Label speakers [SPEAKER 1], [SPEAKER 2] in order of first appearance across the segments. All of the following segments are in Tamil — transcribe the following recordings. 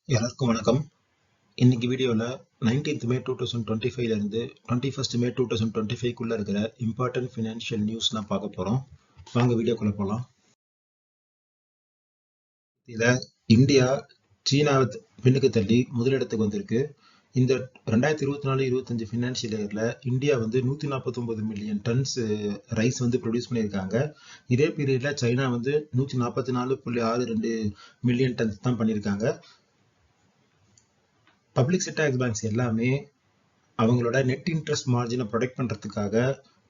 [SPEAKER 1] எல்லாருக்கும் வணக்கம். இன்னைக்கு வீடியோல 19th மே 2025 இருந்து 21st மே 2025 இருக்கிற இம்பார்ட்டன்ட் ஃபினான்ஷியல் நியூஸ்லாம் பார்க்க போறோம். வாங்க வீடியோக்குள்ள போலாம். இத இந்தியா சீனாவை பின்னுக்கு தள்ளி முதலிடத்துக்கு வந்திருக்கு. இந்த 2024-25 ஃபினான்ஷியல் இயர்ல India 149 million tons rice produce பண்ணியிருக்காங்க. இதே பீரியட்ல சைனா 144.62 மில்லியன் டன்ஸ் தான் பண்ணியிருக்காங்க. பப்ளிக் செக்டர் பேங்க்ஸ் எல்லாமே அவங்களோட நெட் இன்ட்ரெஸ்ட் மார்ஜினை ப்ரொடெக்ட் பண்றதுக்காக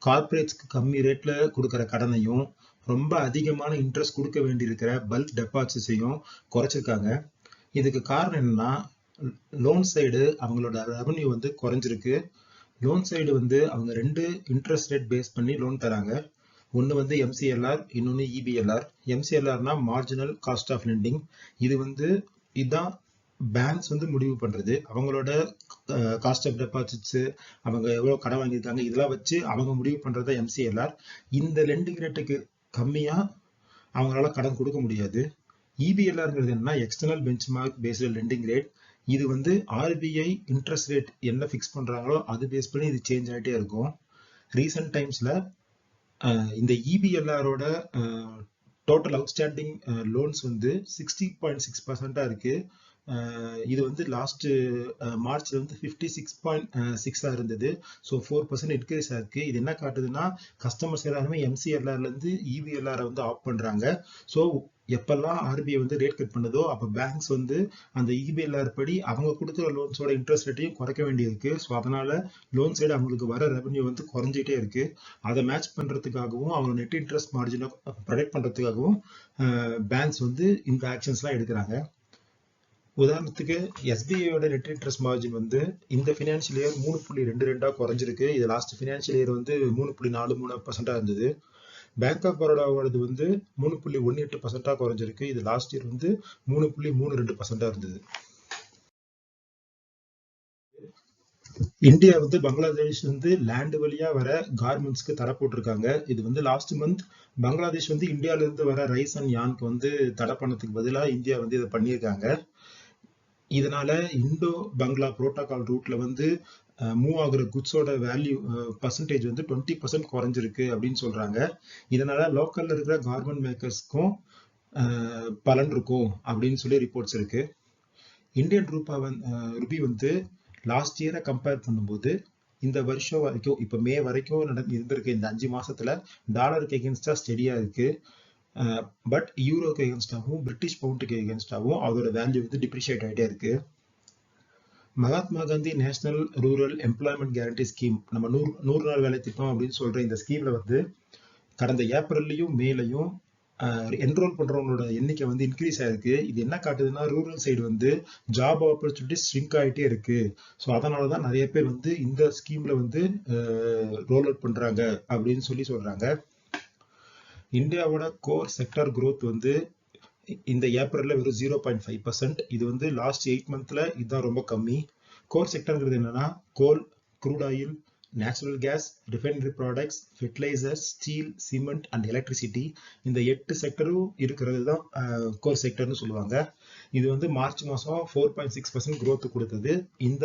[SPEAKER 1] கார்பரேட்ஸ்க்கு கம்மி ரேட்ல கொடுக்குற கடனையும் ரொம்ப அதிகமான இன்ட்ரெஸ்ட் கொடுக்க வேண்டியிருக்கிற பல்க் டெபாசிட்ஸையும் குறைச்சிருக்காங்க. இதுக்கு காரணம் என்னன்னா, லோன் சைடு அவங்களோட ரெவன்யூ குறைஞ்சிருக்கு. லோன் சைடு அவங்க ரெண்டு இன்ட்ரெஸ்ட் ரேட் பேஸ் பண்ணி லோன் தராங்க. ஒன்று எம்சிஎல்ஆர், இன்னொன்று இபிஎல்ஆர். எம்சிஎல்ஆர்னா மார்ஜினல் காஸ்ட் ஆஃப் லெண்டிங். இதுதான் பேங்க்ஸ் முடிவு பண்றது. அவங்களோட காஸ்ட் ஆஃப் டெபாசிட்ஸ், அவங்க எவ்வளவு கடன் வாங்கியிருக்காங்க, இதெல்லாம் வச்சு அவங்க முடிவு பண்றத எம்சிஎல்ஆர். இந்த லெண்டிங் ரேட்டுக்கு கம்மியா அவங்களால கடன் கொடுக்க முடியாது. இபிஎல்ஆர்ங்கிறது என்ன, external benchmark based landing rate. இது ஆர்பிஐ இன்ட்ரெஸ்ட் ரேட் என்ன ஃபிக்ஸ் பண்றாங்களோ அது பேஸ் பண்ணி இது சேஞ்ச் ஆகிட்டே இருக்கும். ரீசெண்ட் டைம்ஸ்ல இந்த இபிஎல்ஆரோட டோட்டல் அவுட்ஸ்டாண்டிங் லோன்ஸ் 60.6% இருக்கு. இது லாஸ்ட் மார்ச்ல 56.6 இருந்தது. ஸோ 4% இன்க்ரீஸ் ஆயிருக்கு. இது என்ன காட்டுதுன்னா, கஸ்டமர்ஸ் எல்லாருமே எம்சிஎல்ஆர்ல இருந்து இபிஎல்ஆர் ஆப் பண்றாங்க. ஸோ எப்பெல்லாம் ஆர்பிஐ ரேட் கட் பண்ணுதோ அப்ப பேங்க்ஸ் அந்த இபிஎல்ஆர் படி அவங்க கொடுக்குற லோன்ஸோட இன்ட்ரெஸ்ட் ரேட்டையும் குறைக்க வேண்டியிருக்கு. ஸோ அதனால லோன் சைடு அவங்களுக்கு வர ரெவன்யூ குறைஞ்சிட்டே இருக்கு. அதை மேட்ச் பண்றதுக்காகவும் அவங்க நெட் இன்ட்ரெஸ்ட் மார்ஜினை ப்ரொடெக்ட் பண்றதுக்காகவும் பேங்க்ஸ் இந்த ஆக்ஷன்ஸ்லாம் எடுக்கிறாங்க. உதாரணத்துக்கு எஸ்பிஐயோட நெட் இன்ட்ரெஸ்ட் மார்ஜின் இந்த ஃபினான்ஷியல் இயர் 3.22 குறைஞ்சிருக்கு. இது லாஸ்ட் ஃபினான்ஷியல் இயர் 3.43% இருந்தது. பேங்க் ஆஃப் பரோடாவோடது 3.18% குறைஞ்சிருக்கு. இது லாஸ்ட் இயர் 3.32% இருந்தது. இந்தியா பங்களாதேஷ் லேண்ட் வழியா வர கார்மெண்ட்ஸ்க்கு தடை போட்டிருக்காங்க. இது லாஸ்ட் மந்த் பங்களாதேஷ் இந்தியால இருந்து வர ரைஸ் அண்ட் யான்க்கு தடை பண்ணதுக்கு பதிலா இந்தியா இதை பண்ணியிருக்காங்க. இதனால இந்தோ பங்களா புரோட்டோகால் ரூட்ல மூவ் ஆகுற குட்ஸோட வேல்யூ பர்சன்டேஜ் 20% குறைஞ்சிருக்கு அப்படின்னு சொல்றாங்க. இதனால லோக்கல்ல இருக்கிற கார்மெண்ட் மேக்கர்ஸ்க்கும் பலன் இருக்கும் அப்படின்னு சொல்லி ரிப்போர்ட்ஸ் இருக்கு. இந்தியன் ருபி லாஸ்ட் இயரை கம்பேர் பண்ணும்போது இந்த வருஷம் வரைக்கும், இப்ப மே வரைக்கும் இருந்திருக்கு, இந்த 5 மாசத்துல டாலருக்கு எகென்ஸ்டா ஸ்டெடியா இருக்கு. பட் யூரோக்கு எகென்ஸ்டாகவும் பிரிட்டிஷ் பவுண்டுக்கு எகென்ஸ்டாகவும் அதோட வேல்யூ டிப்ரிஷியேட் ஆகிட்டே இருக்கு. Mahatma Gandhi national rural employment guarantee scheme, நம்ம 100 நாள் வேலை திட்டம் அப்படின்னு சொல்ற இந்த ஸ்கீம்ல கடந்த ஏப்ரல்லையும் மேலையும் என்ரோல் பண்றவங்களோட எண்ணிக்கை இன்க்ரீஸ் ஆயிருக்கு. இது என்ன காட்டுதுன்னா, rural side job opportunities shrink ஆகிட்டே இருக்கு. ஸோ அதனாலதான் நிறைய பேர் இந்த ஸ்கீம்ல ரோல் அவுட் பண்றாங்க அப்படின்னு சொல்றாங்க. இந்தியாவோட கோர் செக்டர் growth இந்த ஏப்ரல்ல வெறும் 0.5%. இது லாஸ்ட் 8 மந்த்ல இதுதான் ரொம்ப கம்மி. கோர் செக்டர்ங்கிறது என்னன்னா, coal, crude oil, natural gas, refinery products, fertiliser, steel, cement and electricity. இந்த 8 செக்டரும் இருக்கிறது தான் கோர் செக்டர்னு சொல்லுவாங்க. இது மார்ச் மாசம் 4.6% growth கொடுத்தது. இந்த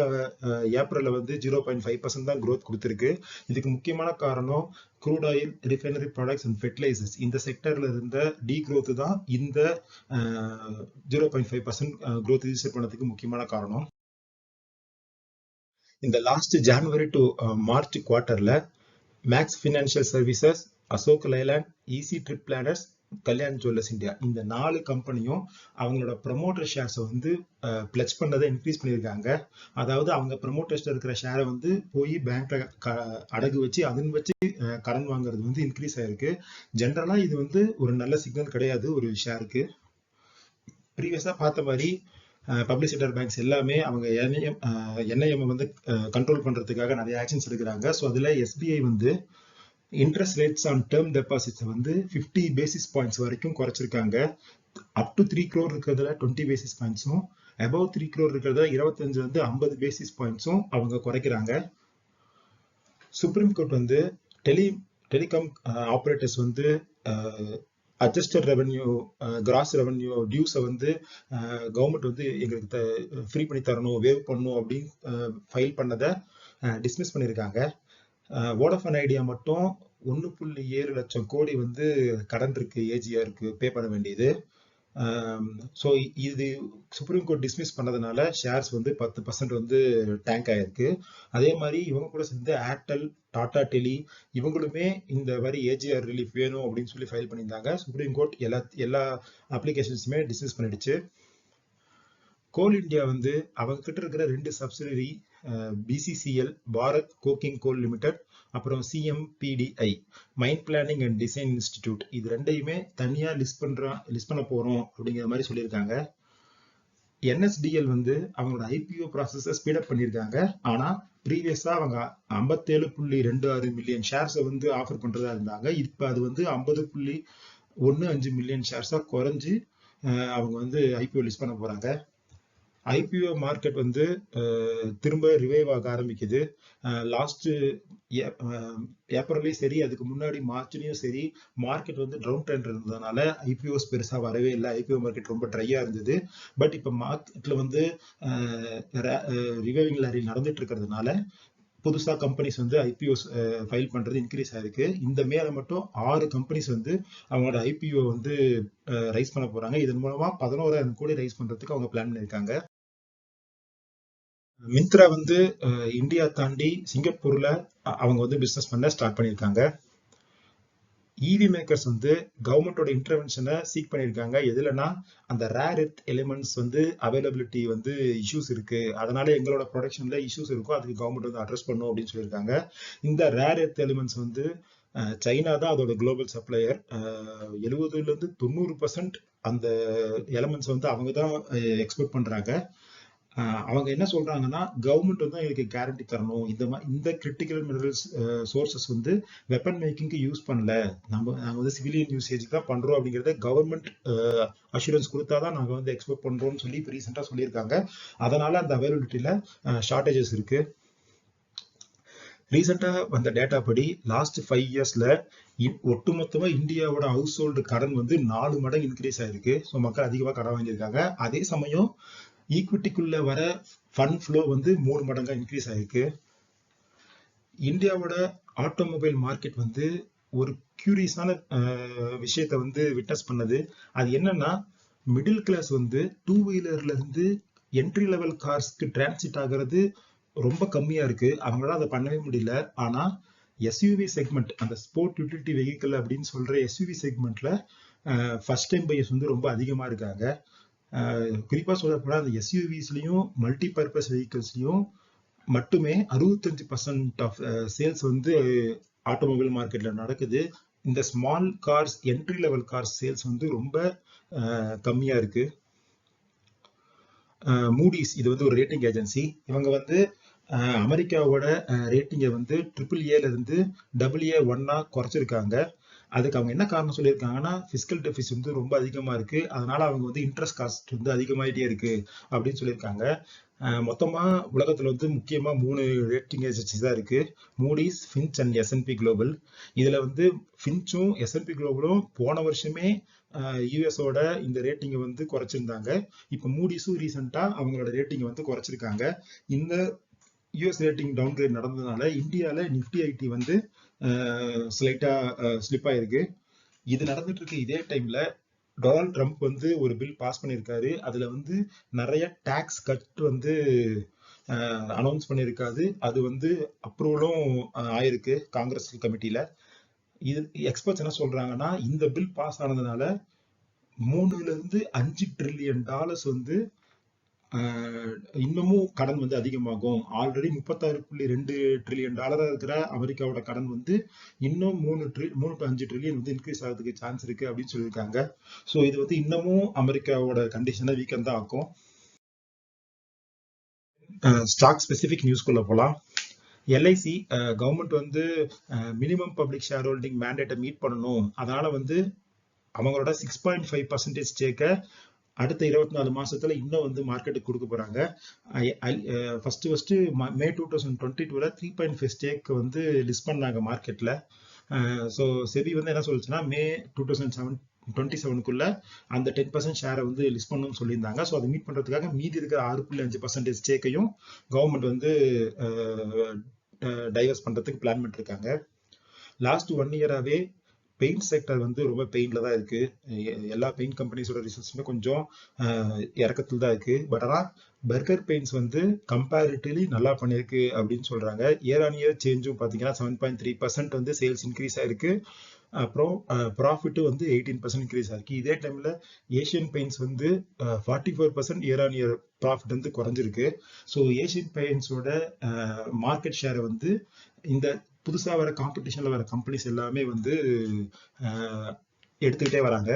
[SPEAKER 1] ஏப்ரல்ல 0.5% தான் growth கொடுத்திருக்கு. இதுக்கு முக்கியமான காரணம் crude oil, refinery products and fertilizers. இந்த செக்டர்ல இருந்த டி growth தான் இந்த 0.5% growth ரிஜிஸ்டர் பண்ணதுக்கு முக்கியமான காரணம். இந்த லாஸ்ட் ஜனவரி டு மார்ச் குவார்டர்ல Max Financial Services, Ashok Leyland, Easy Trip Planners, Kalyan Jewellers India, இந்த 4 கம்பெனியும் அவங்களோட ப்ரமோட்டர் ஷேர்ஸ் பிளட்ஜ் பண்ணதை இன்க்ரீஸ் பண்ணியிருக்காங்க. அதாவது அவங்க ப்ரமோட்டர்ஸ்ல இருக்கிற ஷேரை போய் பேங்க்ல அடகு வச்சு அதன் வச்சு கடன் வாங்குறது இன்க்ரீஸ் ஆயிருக்கு. ஜென்ரலா இது ஒரு நல்ல சிக்னல் கிடையாது ஒரு ஷேருக்கு. ப்ரீவியஸா பார்த்த மாதிரி பப்ளிக் செக்டர் பேங்க்ஸ் எல்லாமே அவங்க என்ஐஎம் கண்ட்ரோல் பண்றதுக்காக நிறைய ஆக்ஷன்ஸ் எடுக்கிறாங்க. ஸோ அதுல SBI interest rates on term deposits 50 basis points வரைக்கும் குறைச்சிருக்காங்க. அப் டு 3 crore இருக்கிறதுல 20 பேசிஸ் பாயிண்ட்ஸும், அபவ் 3 crore இருக்கிறதுல 25 50 பேசிஸ் பாயிண்ட்ஸும் அவங்க குறைக்கிறாங்க. Supreme court telecom operators adjusted revenue, gross revenue டியூஸை வந்து கவர்மெண்ட் வந்து எங்களுக்கு ஃப்ரீ பண்ணி தரணும், வேவ் பண்ணணும் அப்படின்னு ஃபைல் பண்ணதை டிஸ்மிஸ் பண்ணியிருக்காங்க. வோடஃபோன் ஐடியா மட்டும் 1.7 லட்சம் கோடி வந்து கடன் இருக்கு, ஏஜிஆருக்கு பே பண்ண வேண்டியது. ஸோ இது சுப்ரீம் கோர்ட் டிஸ்மிஸ் பண்ணதுனால ஷேர்ஸ் வந்து 10% வந்து டேங்க் ஆயிருக்கு. அதே மாதிரி இவங்க கூட சேர்ந்து ஏர்டெல், டாடா டெலி இவங்களுமே இந்த மாதிரி ஏஜிஆர் ரிலீஃப் வேணும் அப்படின்னு சொல்லி ஃபைல் பண்ணியிருந்தாங்க. சுப்ரீம் கோர்ட் எல்லா அப்ளிகேஷன்ஸுமே டிஸ்மிஸ் பண்ணிடுச்சு. கோல் இந்தியா வந்து அவங்க கிட்ட இருக்கிற 2 subsidiary BCCL, Bharat coking coal limited, அப்புறம் CMPDI, mind planning and design institute, இது ரெண்டையுமே தனியா லிஸ்ட் பண்ண போறோம் அப்படிங்கிற மாதிரி சொல்லியிருக்காங்க. என்எஸ்டிஎல் வந்து அவங்களோட ஐபிஓ ப்ராசஸை ஸ்பீடப் பண்ணியிருக்காங்க. ஆனா ப்ரீவியஸா அவங்க 57.26 மில்லியன் ஷேர்ஸை வந்து ஆஃபர் பண்றதா இருந்தாங்க. இப்ப அது வந்து 50.15 மில்லியன் ஷேர்ஸா குறைஞ்சு அவங்க வந்து ஐபிஓ லிஸ்ட் பண்ண போறாங்க. ஐபிஓ மார்க்கெட் வந்து திரும்ப ரிவைவ் ஆக ஆரம்பிக்குது. லாஸ்ட் ஏப்ரல்லையும் சரி, அதுக்கு முன்னாடி மார்ச்லயும் சரி, மார்க்கெட் வந்து டவுன் ட்ரெண்ட் இருந்ததுனால ஐபிஓஸ் பெருசா வரவே இல்லை. ஐபிஓ மார்க்கெட் ரொம்ப ட்ரையா இருந்தது. பட் இப்ப மார்க்கெட்ல வந்து ரிவைவிங் லாரி நடந்துட்டு இருக்கிறதுனால புதுசா கம்பெனிஸ் வந்து ஐபிஓஸ் ஃபைல் பண்றது இன்க்ரீஸ் ஆயிருக்கு. இந்த மேல மட்டும் 6 கம்பெனிஸ் வந்து அவங்களோட ஐபிஓ வந்து ரைஸ் பண்ண போறாங்க. இதன் மூலமா 11,000 கோடி ரைஸ் பண்றதுக்கு அவங்க பிளான் பண்ணிருக்காங்க. மிந்த்ரா வந்து இந்தியா தாண்டி சிங்கப்பூர்ல அவங்க வந்து பிசினஸ் பண்ண ஸ்டார்ட் பண்ணியிருக்காங்க. இவி மேக்கர்ஸ் வந்து கவர்மெண்டோட இன்டர்வென்ஷனை சீக் பண்ணியிருக்காங்க. எதுலன்னா, அந்த ரேர் எர்த் எலிமெண்ட்ஸ் வந்து அவைலபிலிட்டி வந்து இஷ்யூஸ் இருக்கு, அதனால எங்களோட ப்ரொடக்ஷன்ல இஷ்யூஸ் இருக்கும், அதுக்கு கவர்மெண்ட் வந்து அட்ரஸ் பண்ணும் அப்படின்னு சொல்லியிருக்காங்க. இந்த ரேர் எர்த் எலிமெண்ட்ஸ் வந்து சைனா தான் அதோட குளோபல் சப்ளையர். 70% அந்த எலிமெண்ட்ஸ் வந்து அவங்க தான் எக்ஸ்போர்ட் பண்றாங்க. அவங்க என்ன சொல்றாங்கன்னா, கவர்மெண்ட் வந்து எங்களுக்கு கேரண்டி தரணும், இந்த கிரிட்டிக்கல் மினரல்ஸ் சோர்சஸ் வந்து வெப்பன் மேக்கிங்க்கு யூஸ் பண்ணல, நாங்க வந்து சிவிலியன் யூசேஜ் தான் பண்றோம் அப்படிங்கறத கவர்மெண்ட் அஷூரன்ஸ் கொடுத்தாதான் நாங்க வந்து எக்ஸ்போர்ட் பண்றோம்னு சொல்லி ரீசெண்டா சொல்லியிருக்காங்க. அதனால அந்த அவைலபிலிட்டியில ஷார்டேஜஸ் இருக்கு. ரீசெண்டா வந்த டேட்டா படி லாஸ்ட் 5 இயர்ஸ்ல ஒட்டுமொத்தமா இந்தியாவோட ஹவுஸ் ஹோல்டு கடன் வந்து 4 மடங்கு இன்க்ரீஸ் ஆயிருக்கு. ஸோ மக்கள் அதிகமா கடன் வாங்கியிருக்காங்க. அதே சமயம் ஈக்விட்டிக்குள்ள வர ஃபண்ட் ஃப்ளோ வந்து 3 மடங்கா இன்க்ரீஸ் ஆயிருக்கு. இந்தியாவோட ஆட்டோமொபைல் மார்க்கெட் வந்து ஒரு கியூரியஸான விஷயத்த வந்து விட்னஸ் பண்ணது. அது என்னன்னா, மிடில் கிளாஸ் வந்து 2 வீலர்ல இருந்து என்ட்ரி லெவல் கார்ஸ்க்கு டிரான்சிட் ஆகிறது ரொம்ப கம்மியா இருக்கு. அவங்களால அதை பண்ணவே முடியல. ஆனா எஸ்யூவி செக்மெண்ட், அந்த ஸ்போர்ட் யூட்டிலிட்டி வெஹிக்கிள் அப்படின்னு சொல்ற எஸ்யூவி செக்மெண்ட்ல ஃபர்ஸ்ட் டைம் பையர்ஸ் வந்து ரொம்ப அதிகமா இருக்காங்க. குறிப்பா சொல்ல போனா அந்த எஸ்யூவிஸ்லயும் மல்டி பர்பஸ் வெஹிக்கிள்ஸ்லயும் மட்டுமே 65% ஆஃப் சேல்ஸ் வந்து ஆட்டோமொபைல் மார்க்கெட்ல நடக்குது. இந்த small cars, entry level cars sales வந்து ரொம்ப கம்மியா இருக்கு. மூடிஸ், இது வந்து ஒரு ரேட்டிங் ஏஜென்சி, இவங்க வந்து அமெரிக்காவோட ரேட்டிங்கை வந்து AAA இருந்து AA1 குறைச்சிருக்காங்க. அதுக்கு அவங்க என்ன காரணம் சொல்லியிருக்காங்கன்னா, பிசிக்கல் டெபிசிட் வந்து ரொம்ப அதிகமா இருக்கு, அதனால அவங்க வந்து இன்ட்ரெஸ்ட் காஸ்ட் வந்து அதிகமாயிட்டே இருக்கு அப்படின்னு சொல்லியிருக்காங்க. மொத்தமா உலகத்துல வந்து முக்கியமா 3 ரேட்டிங் ஏஜென்சி தான் இருக்கு, Moody's, Finch and S&P global. இதுல வந்து ஃபின்ச்சும் S&P குளோபலும் போன வருஷமே யூஎஸோட இந்த ரேட்டிங்கை வந்து குறைச்சிருந்தாங்க. இப்ப மூடிஸும் ரீசெண்டா அவங்களோட ரேட்டிங்கை வந்து குறைச்சிருக்காங்க. இந்த யூஎஸ் ரேட்டிங் டவுன் கிரேட் நடந்ததுனால இந்தியால நிப்டி ஐடி வந்து ஸ்லைட்டா ஸ்லிப் ஆயிருக்கு. இது நடந்துட்டு இருக்கு இதே டைம்ல டொனால்ட் ட்ரம்ப் வந்து ஒரு பில் பாஸ் பண்ணியிருக்காரு. அதுல வந்து நிறைய டாக்ஸ் கட் வந்து அனௌன்ஸ் பண்ணியிருக்காது. அது வந்து அப்ரூவலும் ஆயிருக்கு காங்கிரஸ் கமிட்டியில. இது எக்ஸ்பர்ட்ஸ் என்ன சொல்றாங்கன்னா, இந்த பில் பாஸ் ஆனதுனால 3-5 ட்ரில்லியன் டாலர்ஸ் வந்து இன்னமும் கடன் வந்து அதிகமாகும். ஆல்ரெடி 36.2 ட்ரில்லியன் டாலரா இருக்கிற அமெரிக்காவோட கடன் வந்து இன்னும் 3 to 5 ட்ரில்லியன் வந்து இன்க்ரீஸ் ஆகிறதுக்கு சான்ஸ் இருக்கு அப்படின்னு சொல்லியிருக்காங்க. ஸோ இது வந்து இன்னமும் அமெரிக்காவோட கண்டிஷனை வீக்கன் தான் ஆக்கும். ஸ்டாக் ஸ்பெசிபிக் நியூஸ்குள்ள போலாம். எல்ஐசி கவர்மெண்ட் வந்து மினிமம் பப்ளிக் ஷேர் ஹோல்டிங் மேண்டேட்டை மீட் பண்ணணும், அதனால வந்து அவங்களோட 6.5% ஸ்டேக்கை அடுத்த 24 மாசத்துல இன்னும் வந்து மார்க்கெட்டுக்கு கொடுக்க போறாங்க. ஃபர்ஸ்ட் மே 2022ல 3.5 ஸ்டேக் வந்து லிஸ்ட் பண்ணாங்க மார்க்கெட்ல. ஸோ செபி வந்து என்ன சொல்லுச்சுன்னா, மே 27க்குள்ள அந்த 10% ஷேரை வந்து லிஸ்ட் பண்ணணும்னு சொல்லியிருந்தாங்க. ஸோ அதை மீட் பண்றதுக்காக மீதி இருக்கிற 6.5% ஸ்டேக்கையும் கவர்மெண்ட் வந்து டைவர்ஸ் பண்றதுக்கு பிளான் பண்ணிருக்காங்க. லாஸ்ட் 1 இயராவே பெயிண்ட் செக்டர் வந்து ரொம்ப பெயின்ல தான் இருக்கு. எல்லா பெயிண்ட் கம்பெனிஸோட ரிசல்ட்ஸுமே கொஞ்சம் இறக்கத்தில் தான் இருக்கு. பட் ஆனால் பர்கர் பெயிண்ட்ஸ் வந்து கம்பேரிட்டிவ்லி நல்லா பண்ணியிருக்கு அப்படின்னு சொல்றாங்க. இயர் ஆன் இயர் சேஞ்சும் பார்த்தீங்கன்னா 7.3% வந்து சேல்ஸ் இன்க்ரீஸ் ஆயிருக்கு. அப்புறம் ப்ராஃபிட்டும் வந்து 18% இன்க்ரீஸ் ஆயிருக்கு. இதே டைம்ல ஏஷியன் பெயிண்ட்ஸ் வந்து 44% இயர் ஆன் இயர் ப்ராஃபிட் வந்து குறைஞ்சிருக்கு. ஸோ ஏஷியன் பெயிண்ட்ஸோட மார்க்கெட் ஷேரை வந்து இந்த புதுசா வர காம்படிஷன்ல வர கம்பெனிஸ் எல்லாமே வந்து எடுத்துக்கிட்டே வராங்க.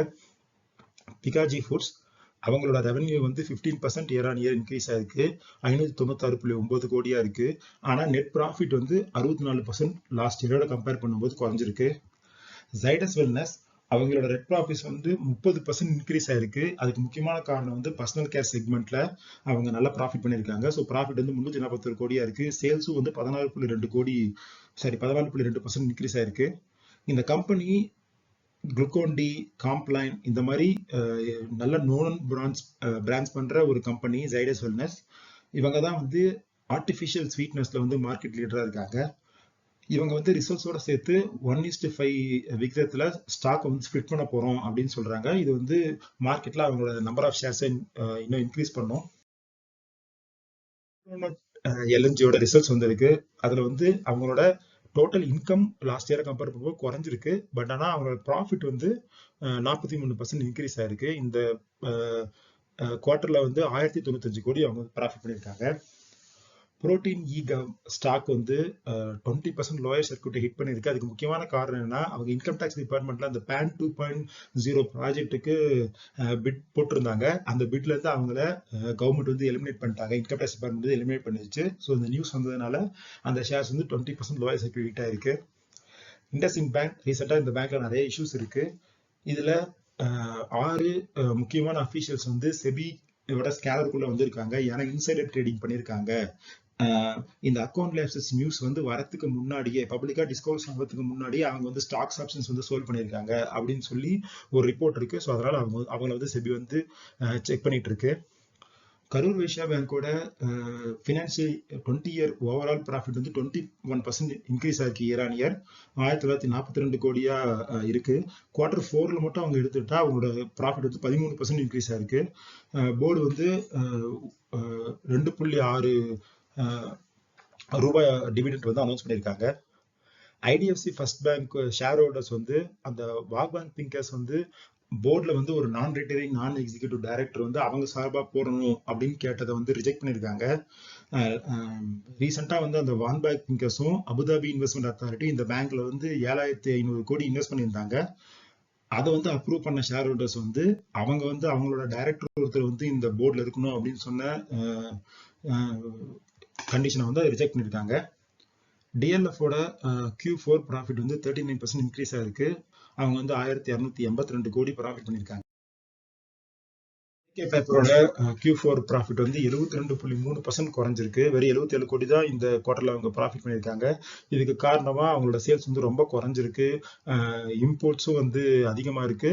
[SPEAKER 1] பிகாஜி ஃபுட்ஸ் அவங்களோட ரெவன்யூ வந்து 15% இயர் ஆன் இயர் இன்க்ரீஸ் ஆயிருக்கு. 596.9 கோடியா இருக்கு. ஆனா நெட் ப்ராஃபிட் வந்து 64% லாஸ்ட் இயரோட கம்பேர் பண்ணும்போது குறைஞ்சிருக்கு. ஜைடஸ் வெல்னஸ் அவங்களோட நெட் ப்ராஃபிட்ஸ் வந்து 30% இன்க்ரீஸ் ஆயிருக்கு. அதுக்கு முக்கியமான காரணம் வந்து பர்சனல் கேர் செக்மெண்ட்ல அவங்க நல்லா ப்ராஃபிட் பண்ணியிருக்காங்க. ஸோ ப்ராஃபிட் வந்து 341 கோடியா இருக்கு. சேல்ஸும் வந்து 14.2% இன்க்ரீஸ் ஆயிருக்கு. இந்த கம்பெனி குளுக்கோன்-டி, காம்ப்ளைன் இந்த மாதிரி நல்ல நோன் பிராண்ட்ஸ் பண்ற ஒரு கம்பெனி ஜைடஸ் வெல்னஸ். இவங்க தான் வந்து ஆர்டிஃபிஷியல் ஸ்வீட்னஸ்ல வந்து மார்க்கெட் லீடரா இருக்காங்க. இவங்க வந்து ரிசல்ட்ஸோட சேர்த்து 1:5 விகிதத்துல ஸ்டாக் வந்து ஸ்பிளிட் பண்ண போறோம் அப்படின்னு சொல்றாங்க. இது வந்து மார்க்கெட்ல அவங்களோட நம்பர் ஆஃப் ஷேர்ஸ் இன்னும் இன்க்ரீஸ் பண்ணும். எல்என்ஜியோட ரிசல்ட்ஸ் வந்திருக்கு. அதுல வந்து அவங்களோட டோட்டல் இன்கம் லாஸ்ட் இயரை கம்பேர் பண்ணும்போது குறைஞ்சிருக்கு. பட் ஆனால் அவங்களோட ப்ராஃபிட் வந்து 43% இன்க்ரீஸ் ஆயிருக்கு. இந்த குவார்டர்ல வந்து 1095 கோடி அவங்க ப்ராஃபிட் பண்ணியிருக்காங்க. புரோட்டீன் ஸ்டாக் வந்து 20% லோயர் சர்க்யூட்டை ஹிட் பண்ணியிருக்கு. அதுக்கு முக்கியமான காரணம் என்னன்னா அவங்க இன்கம் டேக்ஸ் டிபார்ட்மெண்ட்ல அந்த PAN 2.0 ப்ராஜெக்ட்டுக்கு பிட் போட்டிருந்தாங்க. அந்த பிட்ல இருந்து அவங்கள கவர்மெண்ட் வந்து எலிமினேட் பண்ணிட்டாங்க. இன்கம் டேக்ஸ் டிபார்ட்மெண்ட் வந்து எலிமினேட் பண்ணிடுச்சு. ஸோ இந்த நியூஸ் வந்ததுனால அந்த ஷேர்ஸ் வந்து 20% லோயர் சர்க்யூட் ஹிட் ஆயிருக்கு. இண்டஸ்இண்ட் பேங்க் ரீசெண்டா இந்த பேங்க்ல நிறைய இஷ்யூஸ் இருக்கு. இதுல 6 முக்கியமான அபிஷியல்ஸ் வந்து செபி ஸ்கேலருக்குள்ள வந்திருக்காங்க. ஏன்னா இன்சைடர் ட்ரேடிங் பண்ணியிருக்காங்க. இந்த அக்கௌண்ட் லேப்சஸ் நியூஸ் வந்து வரதுக்கு முன்னாடியே பப்ளிக்கா டிஸ்கவுஸ் ஆகிறதுக்கு முன்னாடியே அவங்க வந்து ஸ்டாக்ஸ் ஆப்ஷன்ஸ் வந்து சோல்வ் பண்ணியிருக்காங்க அப்படின்னு சொல்லி ஒரு ரிப்போர்ட் இருக்கு. ஸோ அதனால அவங்கள வந்து செபி வந்து செக் பண்ணிட்டு இருக்கு. கரூர் வைஸ்யா பேங்கோட ஃபினான்சியல் 20 இயர் ஓவரால் ப்ராஃபிட் வந்து 21% இன்க்ரீஸ் ஆயிருக்கு இயர் ஆன் இயர். 1942 கோடியா இருக்கு. குவார்டர் 4ல மட்டும் அவங்க எடுத்துட்டா அவங்களோட ப்ராஃபிட் வந்து 13% இன்க்ரீஸ் ஆயிருக்கு. போர்டு வந்து 2.6 ரூபாய் டிவிடெண்ட் வந்து அனௌன்ஸ் பண்ணியிருக்காங்க. IDFC first bank share holders வந்து அந்த வாக்பான் திங்கர்ஸ் வந்து போர்டில் வந்து ஒரு நான் ரிட்டையரிங் நான் எக்ஸிக்யூட்டிவ் டைரக்டர் வந்து அவங்க சார்பாக போடணும் அப்படின்னு கேட்டதை வந்து ரிஜெக்ட் பண்ணியிருக்காங்க. ரீசெண்டாக வந்து அந்த வான்பேக் திங்கர்ஸும் அபுதாபி இன்வெஸ்ட்மெண்ட் அத்தாரிட்டி இந்த பேங்க்ல வந்து 7500 கோடி இன்வெஸ்ட் பண்ணியிருந்தாங்க. அதை வந்து அப்ரூவ் பண்ண ஷேர் ஹோல்டர்ஸ் வந்து அவங்க வந்து அவங்களோட டைரக்டர் ஒருத்தர் வந்து இந்த போர்டில் இருக்கணும் அப்படின்னு சொன்ன கண்டிஷனை வந்து ரிஜெக்ட் பண்ணியிருக்காங்க. டிஎல்எஃபோட Q4 ப்ராஃபிட் வந்து 39% இன்க்ரீஸ் ஆயிருக்கு. அவங்க வந்து 1282 கோடி ப்ராஃபிட் பண்ணியிருக்காங்க. பேப்பரோட Q4 ப்ராஃபிட் வந்து 72.3% குறைஞ்சிருக்கு. வெறும் 77 கோடி தான் இந்த குவார்டர்ல அவங்க ப்ராஃபிட் பண்ணியிருக்காங்க. இதுக்கு காரணமா அவங்களோட சேல்ஸ் வந்து ரொம்ப குறைஞ்சிருக்கு. இம்போர்ட்ஸும் வந்து அதிகமா இருக்கு.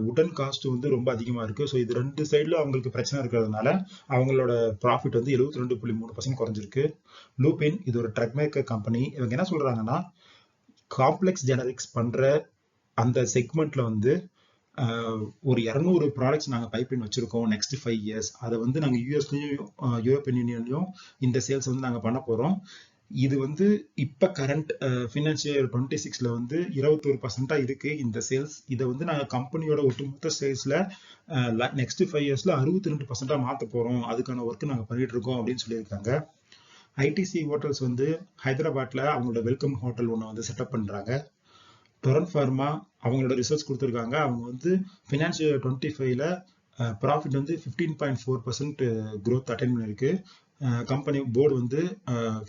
[SPEAKER 1] உடன் காஸ்ட் வந்து ரொம்ப அதிகமா இருக்கு. ஸோ இது ரெண்டு சைட்ல அவங்களுக்கு பிரச்சனை இருக்கிறதுனால அவங்களோட ப்ராஃபிட் வந்து 72.3% குறைஞ்சிருக்கு. லூபின் இது ஒரு ட்ரக் மேக்கர் கம்பெனி. இவங்க என்ன சொல்றாங்கன்னா காம்ப்ளெக்ஸ் ஜெனரிக்ஸ் பண்ற அந்த செக்மெண்ட்ல வந்து ஒரு 200 ப்ராடக்ட்ஸ் நாங்கள் பைப்லைன் வச்சிருக்கோம் நெக்ஸ்ட் 5 இயர்ஸ். அதை வந்து நாங்கள் யூஎஸ்லயும் யூரோப்பியன் யூனியன்லயும் இந்த சேல்ஸ் வந்து நாங்கள் பண்ண போறோம். இது வந்து இப்ப கரண்ட் ஃபினான்சியல் 26ல வந்து 21% இருக்கு இந்த சேல்ஸ். இதை வந்து நாங்கள் கம்பெனியோட ஒட்டுமொத்த சேல்ஸ்ல நெக்ஸ்ட் 5 இயர்ஸ்ல 62% மாற்ற போறோம். அதுக்கான ஒர்க் நாங்கள் பண்ணிட்டு இருக்கோம் அப்படின்னு சொல்லியிருக்காங்க. ஐடிசி ஹோட்டல்ஸ் வந்து ஹைதராபாத்ல அவங்களோட வெல்கம் ஹோட்டல் ஒன்று வந்து செட்டப் பண்றாங்க. டொரண்ட் ஃபார்மா அவங்களோட ரிசல்ட்ஸ் கொடுத்துருக்காங்க. அவங்க வந்து ஃபினான்சியல் 25ல ப்ராஃபிட் வந்து 15.4% growth அட்டைன் பண்ணியிருக்கு. கம்பெனி போர்டு வந்து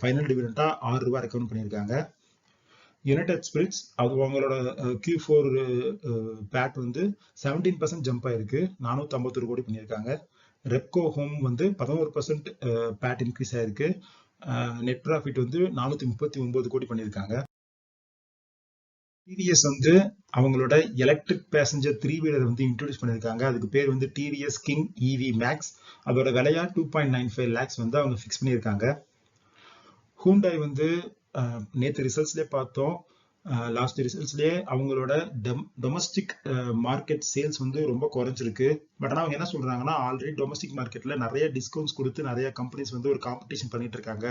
[SPEAKER 1] ஃபைனல் டிவிடெண்டா 6 ரூபாய் ரெக்கமெண்ட் பண்ணியிருக்காங்க. யுனைடெட் ஸ்பிரிட்ஸ் அவங்களோட Q4 பேட் வந்து 17% ஜம்ப் ஆயிருக்கு. 451 கோடி பண்ணியிருக்காங்க. ரெப்கோ ஹோம் வந்து 11% பேட் இன்க்ரீஸ் ஆயிருக்கு. நெட் ப்ராஃபிட் வந்து 439 கோடி பண்ணியிருக்காங்க. டிவிஎஸ் வந்து அவங்களோட எலக்ட்ரிக் பேசஞ்சர் 3 வீலர் வந்து இன்ட்ரோடியூஸ் பண்ணியிருக்காங்க. அதுக்கு பேர் வந்து டிவிஎஸ் கிங் இவி மேக்ஸ். அதோட விலையா 2.95 lakhs வந்து அவங்க ஃபிக்ஸ் பண்ணியிருக்காங்க. ஹூண்டாய் வந்து நேற்று ரிசல்ட்ஸ்லேயே பார்த்தோம். லாஸ்ட் ரிசல்ட்ஸ்லேயே அவங்களோட டொமஸ்டிக் மார்க்கெட் சேல்ஸ் வந்து ரொம்ப குறைஞ்சிருக்கு. பட் ஆனால் அவங்க என்ன சொல்றாங்கன்னா, ஆல்ரெடி டொமஸ்டிக் மார்க்கெட்ல நிறைய டிஸ்கவுண்ட்ஸ் கொடுத்து நிறைய கம்பெனிஸ் வந்து ஒரு காம்படிஷன் பண்ணிட்டு இருக்காங்க.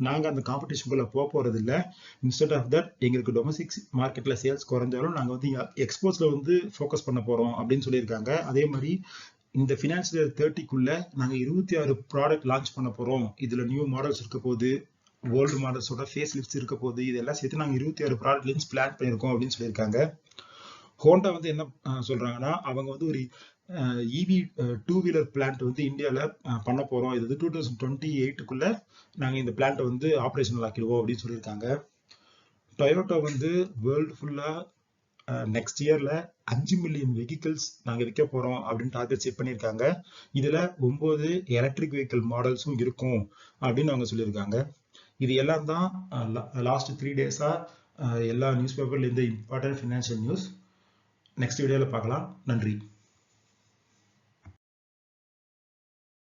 [SPEAKER 1] நாங்கள் அந்த காம்படிஷனுக்குள்ள போறது இல்லை. இன்ஸ்டெட் ஆஃப் தட் எங்களுக்கு டொமஸ்டிக் மார்க்கெட்ல சேல்ஸ் குறைஞ்சாலும் நாங்கள் வந்து எக்ஸ்போர்ட்ஸ்ல வந்து ஃபோக்கஸ் பண்ண போறோம் அப்படின்னு சொல்லியிருக்காங்க. அதே மாதிரி இந்த ஃபினான்ஷியல் இயர் 30க்குள்ள நாங்கள் 26 ப்ராடக்ட் லான்ச் பண்ண போறோம். இதுல நியூ மாடல்ஸ் இருக்க போது, ஓல்டு மாடல்ஸோட ஃபேஸ் லிஃப்ட்ஸ் இருக்க போது, இதெல்லாம் சேர்த்து நாங்கள் 26 ப்ராடக்ட் லின்ஸ் பிளான் பண்ணியிருக்கோம் அப்படின்னு சொல்லியிருக்காங்க. ஹோண்டா வந்து என்ன சொல்றாங்கன்னா, அவங்க வந்து ஒரு இவி 2 வீலர் பிளான்ட் வந்து இந்தியாவில் பண்ண போறோம். இது வந்து 2028க்குள்ள நாங்கள் இந்த பிளான்ட்டை வந்து ஆப்ரேஷனல் ஆக்கிடுவோம் அப்படின்னு சொல்லியிருக்காங்க. டொயோட்டோ வந்து வேர்ல்டு ஃபுல்லா நெக்ஸ்ட் இயர்ல 5 மில்லியன் வெஹிக்கிள்ஸ் நாங்க விற்க போறோம் அப்படின்னு டார்கெட் செட் பண்ணியிருக்காங்க. இதுல 9 எலக்ட்ரிக் வெஹிக்கிள் மாடல்ஸும் இருக்கும் அப்படின்னு அவங்க சொல்லியிருக்காங்க. இது எல்லாம் தான் லாஸ்ட் 3 days எல்லா நியூஸ் பேப்பர்ல இருந்து இம்பார்ட்டன்ட் ஃபினான்ஷியல் நியூஸ். நெக்ஸ்ட் வீடியோல பார்க்கலாம். நன்றி.